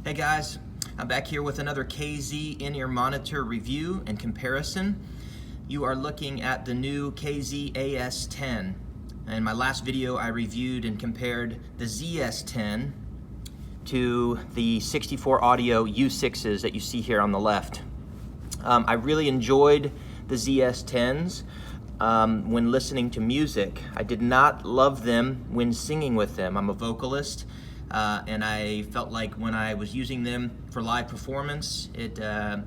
Hey guys, I'm back here with another KZ in-ear monitor review and comparison. You are looking at the new KZ AS10. In my last video I reviewed and compared the ZS10 to the 64 audio U6s that you see here on the left. I really enjoyed the ZS10s when listening to music. I did not love them when singing with them. I'm a vocalist. And I felt like when I was using them for live performance, it kind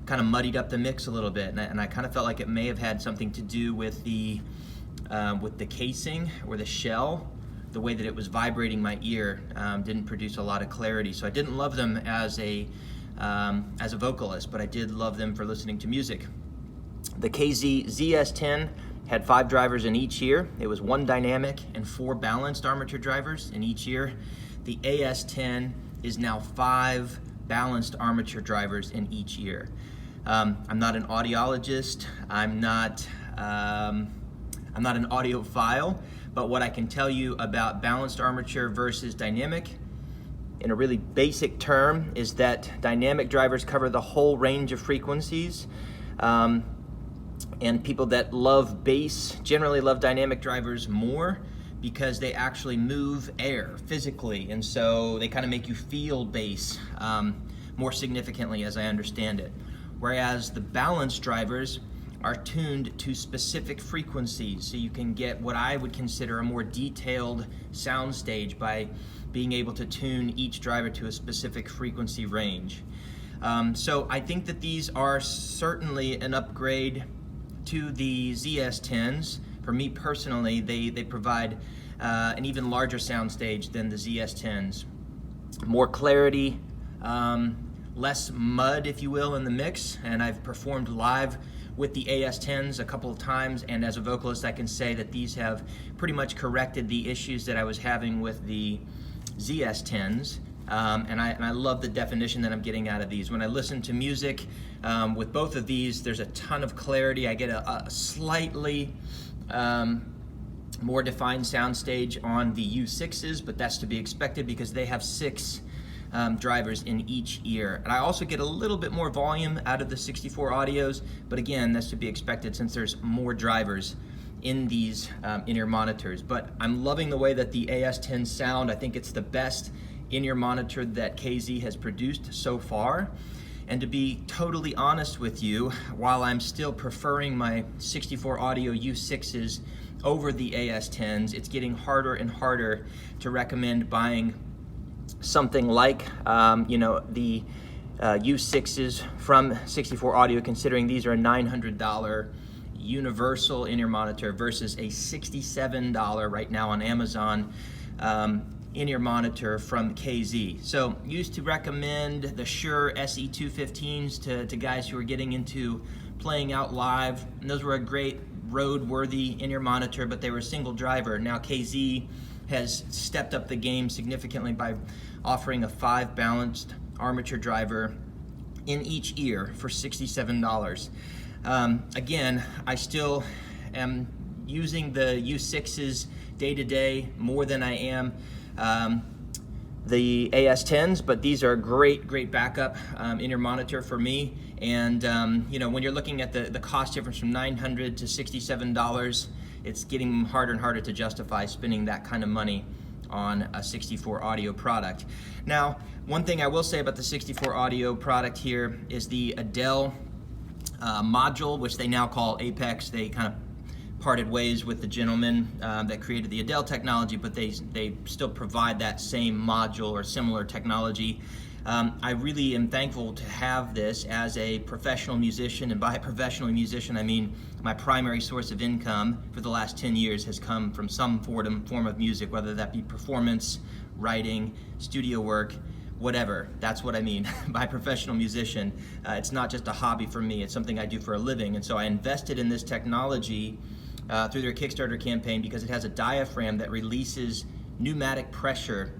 of muddied up the mix a little bit, and I kind of felt like it may have had something to do with the casing or the shell. The way that it was vibrating my ear didn't produce a lot of clarity, so I didn't love them as a vocalist, but I did love them for listening to music. The KZ ZS10 had 5 drivers in each ear. It was 1 dynamic and 4 balanced armature drivers in each ear. The AS10 is now 5 balanced armature drivers in each ear. I'm not an audiologist. I'm not an audiophile, but what I can tell you about balanced armature versus dynamic, in a really basic term, is that dynamic drivers cover the whole range of frequencies. And people that love bass generally love dynamic drivers more because they actually move air physically, and so they kind of make you feel bass more significantly, as I understand it. Whereas the balanced drivers are tuned to specific frequencies, so you can get what I would consider a more detailed sound stage by being able to tune each driver to a specific frequency range. So I think that these are certainly an upgrade to the ZS10s. For me personally, they provide an even larger sound stage than the ZS10s. More clarity, less mud, if you will, in the mix, and I've performed live with the AS10s a couple of times, and as a vocalist I can say that these have pretty much corrected the issues that I was having with the ZS10s. And I love the definition that I'm getting out of these. When I listen to music with both of these, there's a ton of clarity. I get a slightly more defined soundstage on the U6s, but that's to be expected because they have 6 drivers in each ear. And I also get a little bit more volume out of the 64 audios, but again, that's to be expected since there's more drivers in these in-ear monitors. But I'm loving the way that the AS10 sound. I think it's the best in-ear monitor that KZ has produced so far. And to be totally honest with you, while I'm still preferring my 64 audio U6s over the AS10s, it's getting harder and harder to recommend buying something like the U6s from 64 audio, considering these are a $900 universal in-ear monitor versus a $67 right now on Amazon in-ear monitor from KZ. So used to recommend the Shure SE215s to guys who are getting into playing out live, and those were a great road-worthy in-ear monitor, but they were a single driver. Now KZ has stepped up the game significantly by offering a 5 balanced armature driver in each ear for $67. Again, I still am using the U6s day to day more than I am the AS10s, but these are a great backup in-ear monitor for me. And when you're looking at the cost difference from $900 to $67, it's getting harder and harder to justify spending that kind of money on a 64 audio product. Now, one thing I will say about the 64 audio product here is the Adele module, which they now call Apex. They kind of parted ways with the gentleman that created the Adele technology, but they still provide that same module or similar technology. I really am thankful to have this as a professional musician, and by professional musician I mean my primary source of income for the last 10 years has come from some form of music, whether that be performance, writing, studio work, whatever. That's what I mean by professional musician. It's not just a hobby for me, it's something I do for a living, and so I invested in this technology through their Kickstarter campaign because it has a diaphragm that releases pneumatic pressure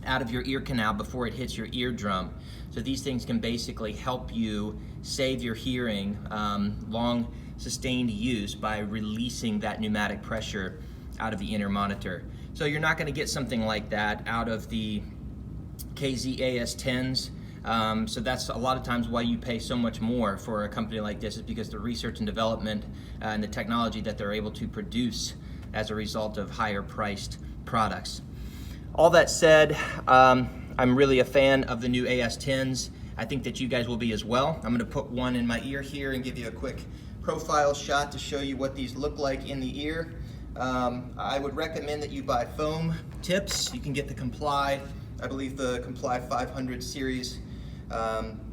out of your ear canal before it hits your eardrum. So these things can basically help you save your hearing long sustained use by releasing that pneumatic pressure out of the inner monitor. So you're not going to get something like that out of the KZ AS10s. So that's a lot of times why you pay so much more for a company like this, is because the research and development and the technology that they're able to produce as a result of higher priced products. All that said, I'm really a fan of the new AS10s. I think that you guys will be as well. I'm going to put one in my ear here and give you a quick profile shot to show you what these look like in the ear. I would recommend that you buy foam tips. You can get the Comply. I believe the Comply 500 series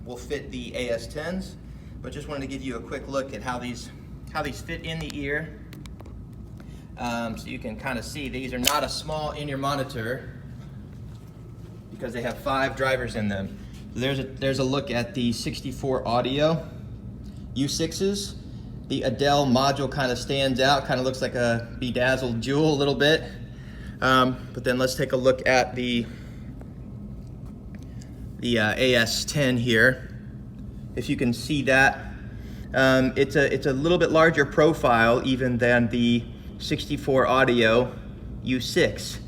will fit the AS10s, but just wanted to give you a quick look at how these fit in the ear. So you can kind of see these are not a small in-ear monitor because they have 5 drivers in them. There's a look at the 64 audio U6s. The Adele module kind of stands out, kind of looks like a bedazzled jewel a little bit. But then let's take a look at the AS10 here. If you can see that, it's a little bit larger profile even than the 64 audio U6.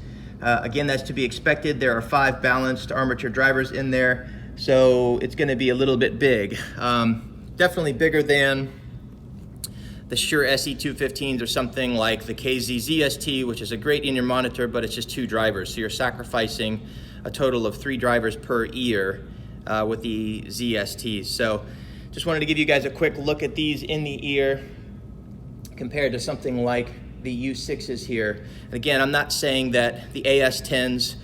Again, that's to be expected. There are 5 balanced armature drivers in there, so it's going to be a little bit big. Definitely bigger than the Shure SE215s or something like the KZ AS10, which is a great in-ear monitor, but it's just 2 drivers. So you're sacrificing a total of 3 drivers per ear with the ZSTs. So just wanted to give you guys a quick look at these in the ear compared to something like the U6s here. And again, I'm not saying that the AS10s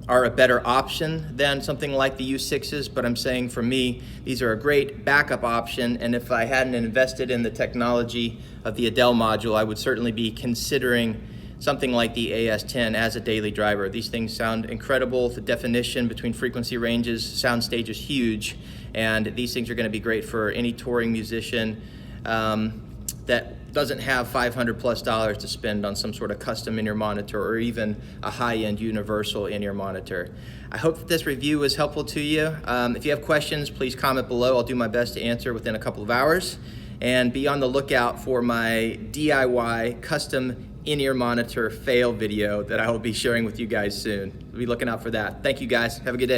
are a better option than something like the U6s, but I'm saying for me, these are a great backup option, and if I hadn't invested in the technology of the Adele module, I would certainly be considering something like the AS10 as a daily driver. These things sound incredible. The definition between frequency ranges, soundstage is huge, and these things are gonna be great for any touring musician that doesn't have $500+ to spend on some sort of custom in-ear monitor or even a high-end universal in-ear monitor. I hope that this review was helpful to you. If you have questions, please comment below. I'll do my best to answer within a couple of hours. And be on the lookout for my DIY custom in-ear monitor fail video that I will be sharing with you guys soon. Be looking out for that. Thank you guys. Have a good day.